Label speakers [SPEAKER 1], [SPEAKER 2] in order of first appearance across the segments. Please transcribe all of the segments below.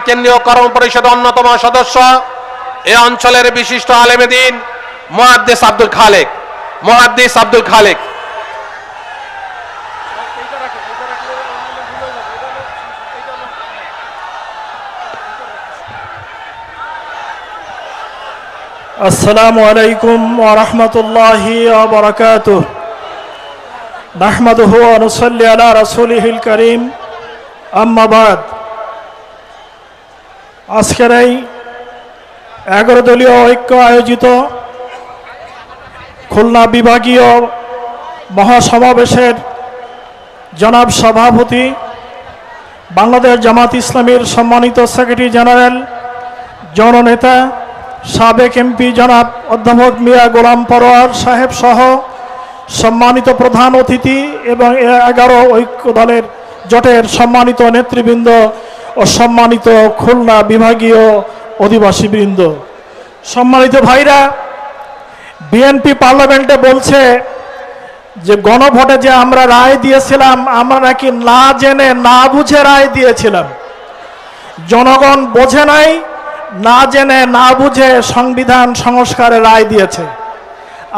[SPEAKER 1] কেন্দ্রীয় কর্ম পরিষদের অন্যতম সদস্য, এই অঞ্চলের বিশিষ্ট আলেমে দ্বীন মুহাদ্দিস আব্দুল খালেক।
[SPEAKER 2] আসসালামু আলাইকুম ওয়া রাহমাতুল্লাহি ওয়া বারাকাতুহু। নাহমাদুহু ওয়া নুসাল্লি আলা রাসূলিহিল কারীম, আম্মা বাদ। আজকের এই 11 দলীয় ঐক্য আয়োজিত খুলনা বিভাগীয় মহাসমাবেশের জনাব সভাপতি, বাংলাদেশ জামাত ইসলামীর সম্মানিত সেক্রেটারি জেনারেল, জননেতা, সাবেক এমপি জনাব অধ্যাপক মিয়া গোলাম পরোয়ার সাহেব সহ সম্মানিত প্রধান অতিথি এবং 11 ঐক্য দলের জোটের সম্মানিত নেতৃবৃন্দ ও সম্মানিত খুলনা বিভাগীয় অধিবাসীবৃন্দ, সম্মানিত ভাইরা, বিএনপি পার্লামেন্টে বলছে যে গণভোটে যে আমরা রায় দিয়েছিলাম, আমরা নাকি না জেনে না বুঝে রায় দিয়েছিলাম। জনগণ বোঝে নাই, না জেনে না বুঝে সংবিধান সংস্কারের রায় দিয়েছে।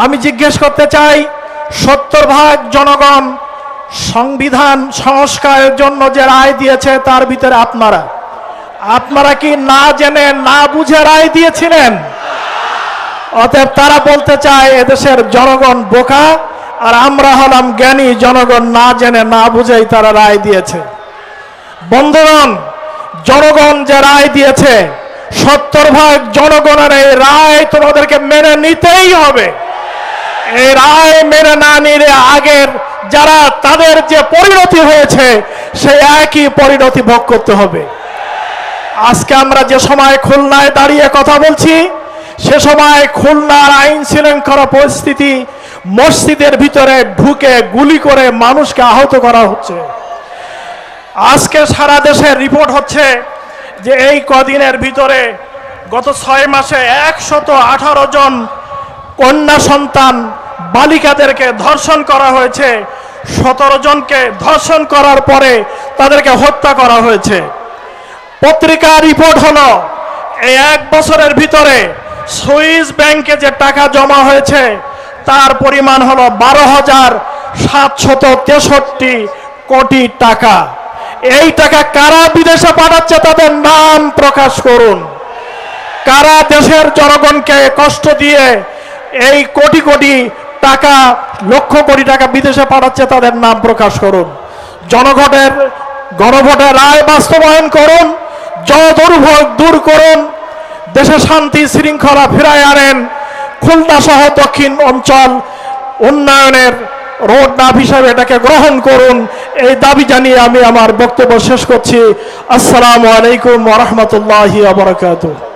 [SPEAKER 2] আমি জিজ্ঞেস করতে চাই, 70% জনগণ সংবিধান সংস্কারের জন্য যে রায় দিয়েছে তার ভিতরে আপনারা কি না জেনে না বুঝে রায় দিয়েছিলেন? অতএব তারা বলতে চায় এদেশের জনগণ বোকা আর আমরা হলাম জ্ঞানী, জনগণ না জেনে না বুঝেই তারা রায় দিয়েছে। বন্ধুগণ, জনগণ যে রায় দিয়েছে, 70% জনগণের এই রায় তোমাদেরকে মেনে নিতেই হবে। এই রায় মেনে না নিলে আগের যারা তাদের যে পরিণতি হয়েছে সেই একই পরিণতি ভোগ করতে হবে। আজকে আমরা যে সময় খুলনায় দাঁড়িয়ে কথা বলছি, সে সময় খুলনার আইন শৃঙ্খলা পরিস্থিতি, মসজিদের ভিতরে ঢুকে গুলি করে মানুষকে আহত করা হচ্ছে। আজকে সারা দেশের রিপোর্ট হচ্ছে যে এই কদিনের ভিতরে গত 6 মাসে 118 জন কন্যা সন্তান বালিকাদেরকে ধর্ষণ করা হয়েছে। 17 জনকে ধর্ষণ করার পরে তাদেরকে হত্যা করা হয়েছে। পত্রিকা রিপোর্ট হলো এই 1 বছরের ভিতরে সুইস ব্যাংকে যে টাকা জমা হয়েছে তার পরিমাণ হলো 12,763 কোটি টাকা। এই টাকা কারা বিদেশে পাঠাচ্ছে তাদের নাম প্রকাশ করুন। কারা দেশের জনগণকে কষ্ট দিয়ে এই কোটি কোটি টাকা, লক্ষ কোটি টাকা বিদেশে পাঠাচ্ছে তাদের নাম প্রকাশ করুন। গণভোটের রায় বাস্তবায়ন করুন, জনদুর্ভোগ দূর করুন, দেশে শান্তি শৃঙ্খলা ফিরায় আনেন। খুলনা সহ দক্ষিণ অঞ্চল উন্নয়নের রোড ম্যাপ হিসাবে এটাকে গ্রহণ করুন। এই দাবি জানিয়ে আমি আমার বক্তব্য শেষ করছি। আসসালামু আলাইকুম ওয়া রাহমাতুল্লাহি ওয়া বারাকাতুহু।